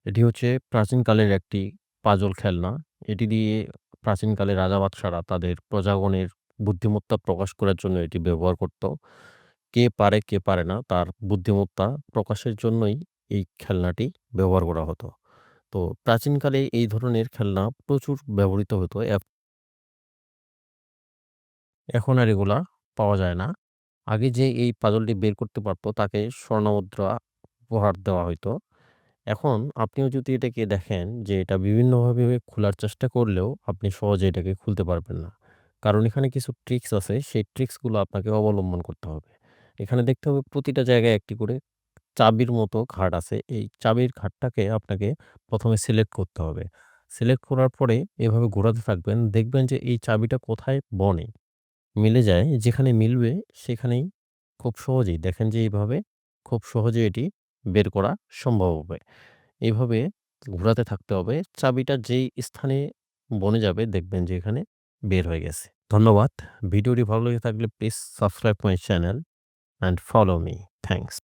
এটি হচ্ছে প্রাচীনকালের একটি পাজল খেলনা। এটি দিয়ে প্রাচীনকালে রাজা-বাদশারা তাদের প্রজাগণের বুদ্ধিমত্তা প্রকাশ করার জন্য এটি ব্যবহার করত। কে পারে, কে পারে না তার বুদ্ধিমত্তা প্রকাশের জন্যই এই খেলনাটি ব্যবহার করা হতো। তো প্রাচীনকালে এই ধরনের খেলনা প্রচুর ব্যবহৃত হতো। এখন আর এগুলা পাওয়া যায় না। আগে যে এই পাজলটি বের করতে পারত তাকে স্বর্ণমুদ্রা উপহার দেওয়া হইতো। এখন আপনিও যদি এটাকে দেখেন যে এটা বিভিন্নভাবে খোলার চেষ্টা করলেও আপনি সহজে এটাকে খুলতে পারবেন না। কারণ এখানে কিছু ট্রিকস আছে, সেই ট্রিকস গুলো আপনাকে অবলম্বন করতে হবে। এখানে দেখতে হবে প্রতিটা জায়গায় একটি করে চাবির মতো ঘাট আছে। এই চাবির ঘাটটাকে আপনাকে ১ম এ সিলেক্ট করতে হবে। সিলেক্ট করার পরে এভাবে ঘোরাতে থাকবেন। দেখবেন যে এই চাবিটা কোথায় বনে। মিলে যায়। যেখানে মিলবে সেখানেই খুব সহজেই দেখেন যে এইভাবে খুব সহজে এটি বের করা সম্ভব হবে। এভাবে ঘোরাতে থাকতে হবে। চাবিটা যেই স্থানে বনে যাবে দেখবেন যে এখানে বের হয়ে গেছে। ধন্যবাদ। ভিডিওটি ভালো লেগে থাকলে please subscribe my channel and follow me. Thanks.